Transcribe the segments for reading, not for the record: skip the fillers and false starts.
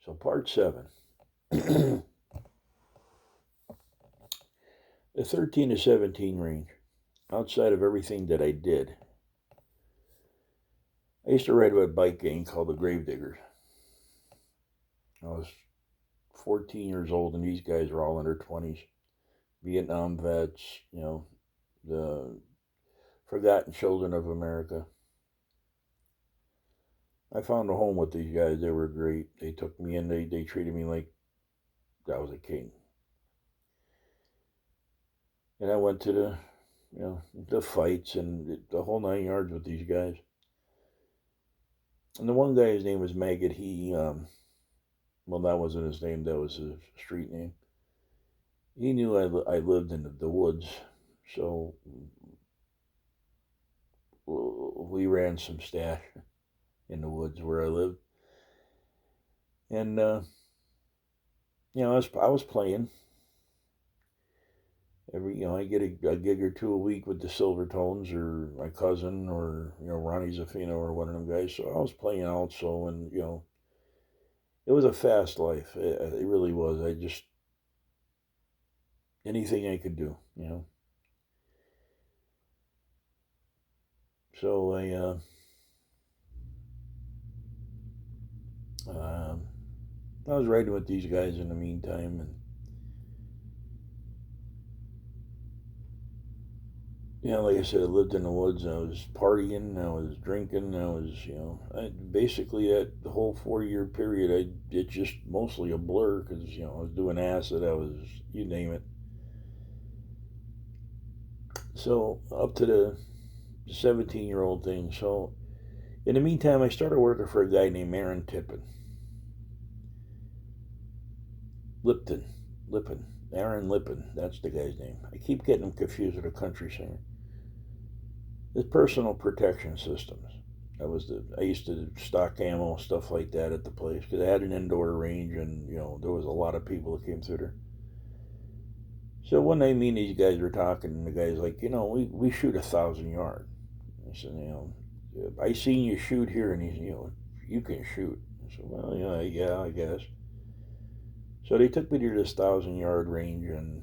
So part 7. The 13 to 17 range, outside of everything that I did, I used to ride with a bike gang called the Gravediggers. I was 14 years old, and these guys were all in their 20s. Vietnam vets, the forgotten children of America. I found a home with these guys. They were great. They took me in. They treated me like I was a king. And I went to the fights and the whole 9 yards with these guys. And the one guy, his name was Maggot. Well, that wasn't his name. That was his street name. He knew I lived in the woods, so we ran some stash in the woods where I lived. And I was playing. I get a gig or two a week with the Silvertones or my cousin or Ronnie Zaffino or one of them guys. So I was playing also, and it was a fast life. It really was. I just anything I could do. So I was riding with these guys in the meantime, and like I said, I lived in the woods. I was partying, I was drinking, I was, basically that the whole 4 year period, it's just mostly a blur because, I was doing acid, you name it. So up to the 17-year-old thing. So in the meantime, I started working for a guy named Aaron Aaron Lippin, that's the guy's name. I keep getting him confused with a country singer. His personal protection systems. I used to stock ammo, stuff like that at the place because I had an indoor range, and there was a lot of people that came through there. So one day, me and these guys were talking, and the guy's like, we shoot 1,000 yards. I said, I seen you shoot here, and he's, you can shoot. I said, well, yeah, I guess. So they took me to this 1,000 yard range, and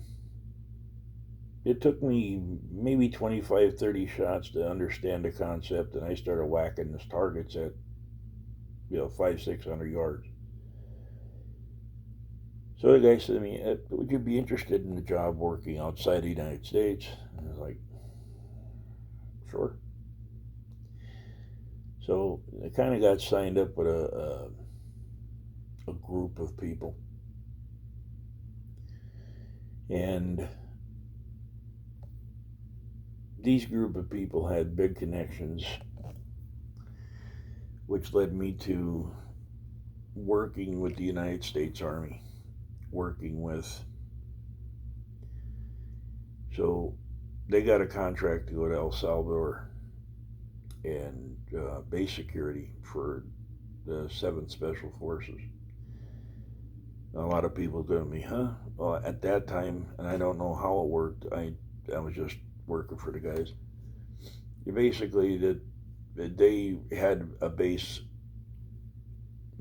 it took me maybe 25, 30 shots to understand the concept, and I started whacking these targets at, 500, 600 yards. So the guy said to me, would you be interested in the job working outside the United States? And I was like, sure. So I kind of got signed up with a group of people. And these group of people had big connections, which led me to working with the United States Army, so they got a contract to go to El Salvador and base security for the 7th Special Forces. A lot of people go to me, huh? Well, at that time, and I don't know how it worked, I was just working for the guys. Basically, they had a base.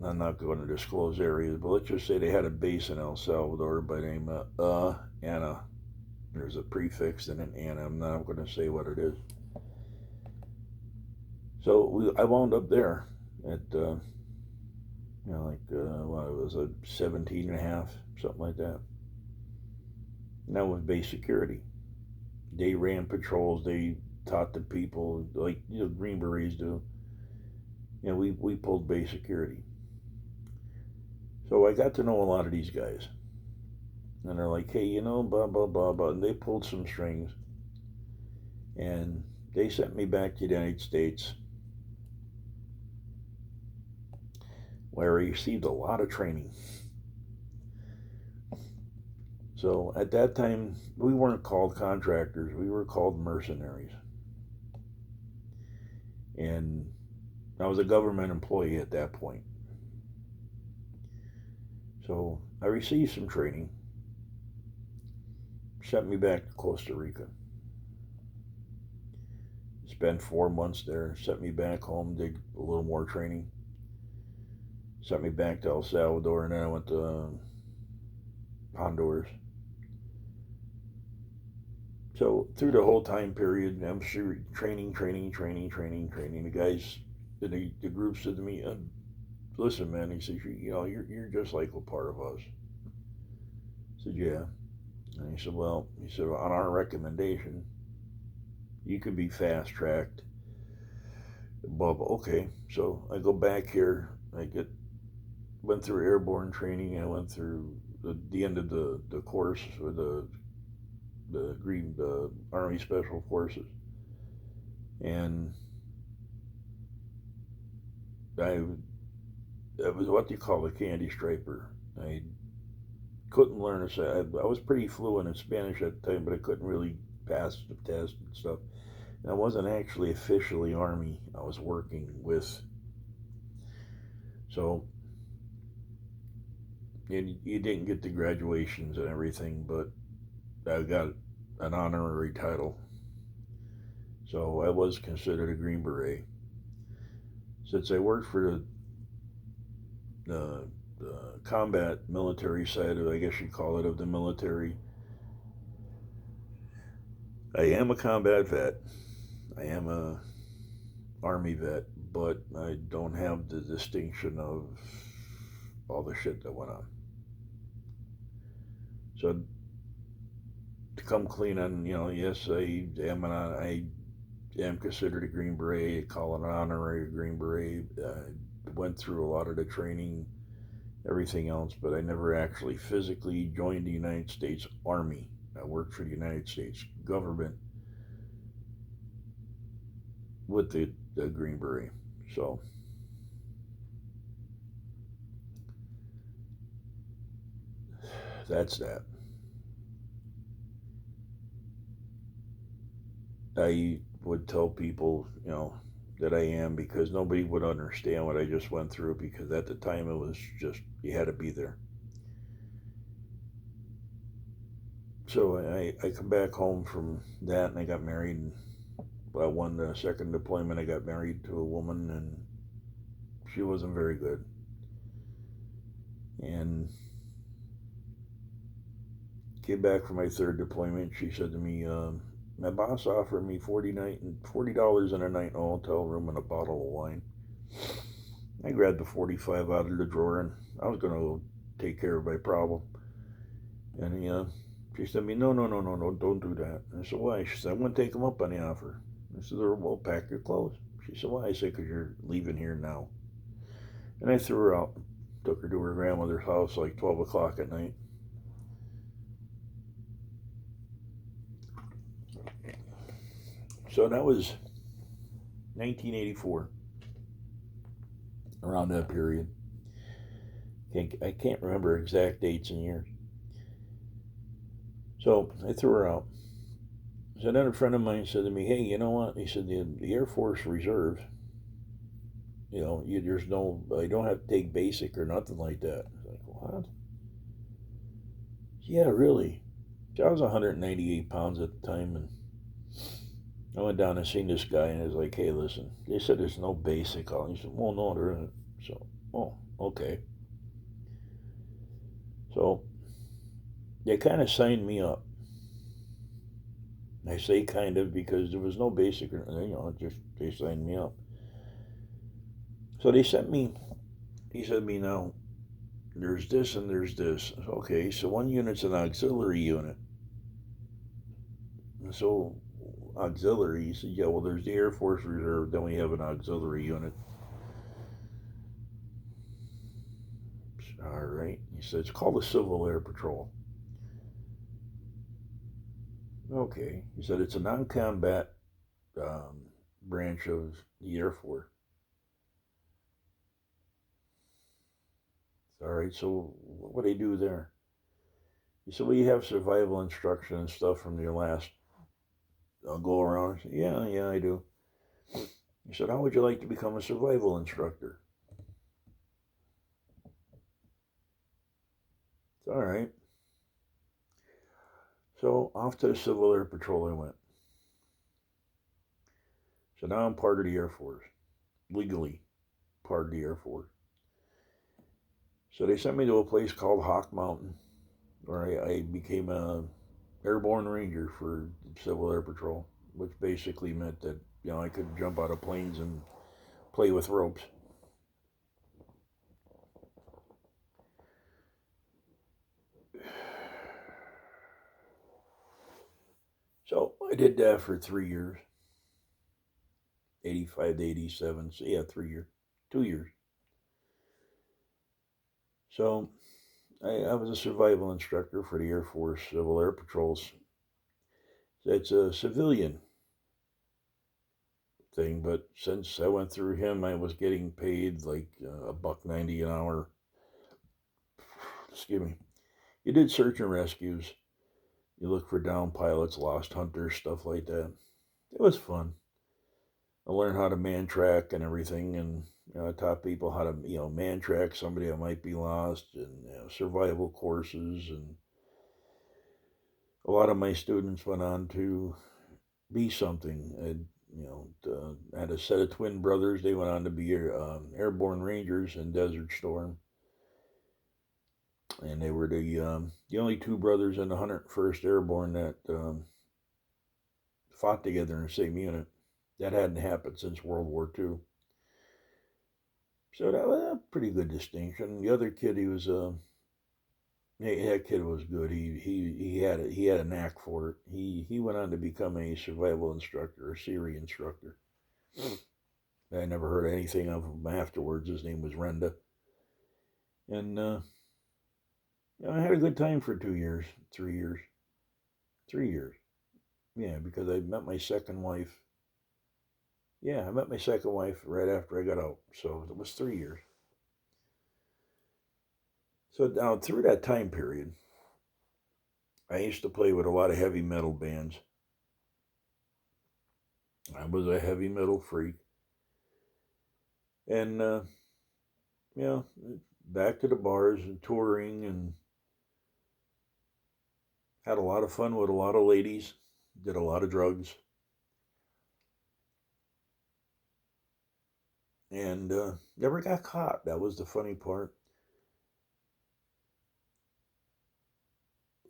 I'm not going to disclose areas, but let's just say they had a base in El Salvador by the name of Anna. There's a prefix and an Anna. I'm not going to say what it is. So I wound up there at, it was a 17 and a half, something like that. And that was base security. They ran patrols. They taught the people like Green Berets do. We pulled base security. So I got to know a lot of these guys. And they're like, hey, blah, blah, blah, blah. And they pulled some strings. And they sent me back to the United States, where I received a lot of training. So at that time, we weren't called contractors. We were called mercenaries. And I was a government employee at that point. So I received some training, sent me back to Costa Rica. Spent 4 months there, sent me back home, did a little more training. Sent me back to El Salvador, and then I went to Honduras. So through the whole time period, I'm sure training. The guys, the group said to me, "Listen, man," he says, "you're just like a part of us." I said, "Yeah." And he said, "Well, on our recommendation, you could be fast tracked." Blah blah. Okay, so I go back here. Went through airborne training. I went through the end of the course for the Army Special Forces, and I it was what you call a candy striper. I couldn't learn to say. I was pretty fluent in Spanish at the time, but I couldn't really pass the test and stuff. And I wasn't actually officially Army. I was working with. So you didn't get the graduations and everything, but I got an honorary title. So I was considered a Green Beret. Since I worked for the combat military side of, I guess you'd call it, of the military, I am a combat vet. I am a Army vet, but I don't have the distinction of all the shit that went on. So to come clean on, yes, I am considered a Green Beret. I call it an honorary Green Beret. Went through a lot of the training, everything else, but I never actually physically joined the United States Army. I worked for the United States government with the Green Beret. So that's that. I would tell people, that I am, because nobody would understand what I just went through, because at the time it was just, you had to be there. So I come back home from that, and I got married. And I won the second deployment. I got married to a woman, and she wasn't very good. And came back from my third deployment. She said to me, my boss offered me $40 in a night in a hotel room and a bottle of wine. I grabbed the 45 out of the drawer, and I was going to take care of my problem. And she said to me, no, don't do that. And I said, why? She said, I'm going to take them up on the offer. I said, well, pack your clothes. She said, why? I said, because you're leaving here now. And I threw her out. Took her to her grandmother's house like 12 o'clock at night. So that was 1984, around that period. I can't remember exact dates and years. So I threw her out. So then a friend of mine said to me, hey, you know what? He said, the Air Force Reserve, there's no, I don't have to take basic or nothing like that. I was like, what? Yeah, really. So I was 198 pounds at the time, and I went down and seen this guy, and I was like, hey, listen, they said there's no basic. He said, well, no, there isn't. So, oh, okay. So they kind of signed me up. I say kind of because there was no basic, just they signed me up. So they sent me, he said to me, now, there's this and there's this. Okay, so one unit's an auxiliary unit. And so auxiliary, he said, yeah, well, there's the Air Force Reserve, then we have an auxiliary unit. All right. He said, it's called the Civil Air Patrol. Okay. He said, it's a non-combat branch of the Air Force. All right, so what do they do there? He said, well, you have survival instruction and stuff from your last go around. I said, yeah, I do. He said, how would you like to become a survival instructor? All right. So off to the Civil Air Patrol I went. So now I'm part of the Air Force, legally part of the Air Force. So they sent me to a place called Hawk Mountain, where I became a airborne ranger for Civil Air Patrol, which basically meant that I could jump out of planes and play with ropes. So I did that for 3 years, 85 to 87. So yeah, 3 years, 2 years. So I was a survival instructor for the Air Force Civil Air Patrols. It's a civilian thing, but since I went through him, I was getting paid like $1.90 an hour. Excuse me. You did search and rescues. You look for downed pilots, lost hunters, stuff like that. It was fun. I learned how to man track and everything, and I taught people how to man track somebody that might be lost, and survival courses. And a lot of my students went on to be something. I had a set of twin brothers. They went on to be airborne rangers in Desert Storm, and they were the only two brothers in the 101st Airborne that fought together in the same unit. That hadn't happened since World War II. So that was a pretty good distinction. The other kid, that kid was good. He had a knack for it. He went on to become a survival instructor, a Syria instructor. I never heard anything of him afterwards. His name was Renda, and I had a good time for 2 years, 3 years, 3 years. Yeah, because I met my second wife. Yeah, I met my second wife right after I got out, so it was 3 years. So now through that time period, I used to play with a lot of heavy metal bands. I was a heavy metal freak, and you know, back to the bars and touring, and had a lot of fun with a lot of ladies. Did a lot of drugs, and never got caught. That was the funny part.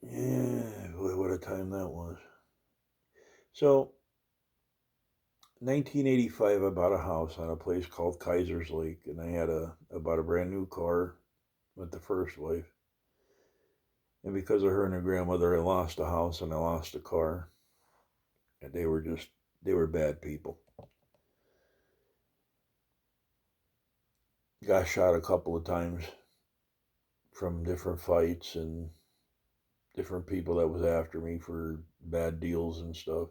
Yeah, boy, what a time that was. So, 1985, I bought a house on a place called Kaiser's Lake, and I bought a brand new car with the first wife. And because of her and her grandmother, I lost a house and I lost a car. And they were bad people. Got shot a couple of times from different fights and different people that was after me for bad deals and stuff.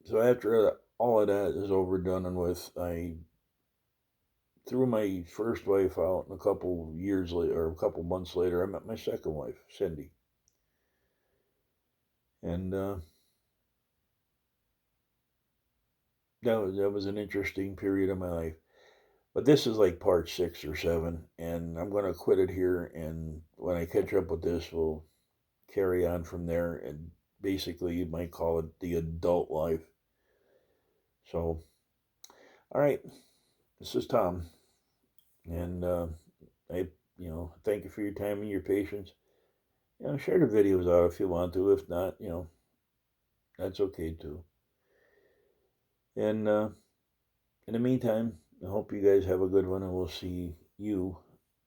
So after all of that is over, done and with, I threw my first wife out, and a couple years later, or a couple months later, I met my second wife, Cindy. And that was an interesting period of my life. But this is like part 6 or 7, and I'm going to quit it here. And when I catch up with this, we'll carry on from there. And basically, you might call it the adult life. So, all right, this is Tom, and I, thank you for your time and your patience. Share the videos out if you want to. If not, that's okay too. And in the meantime, I hope you guys have a good one, and we'll see you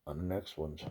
on the next ones.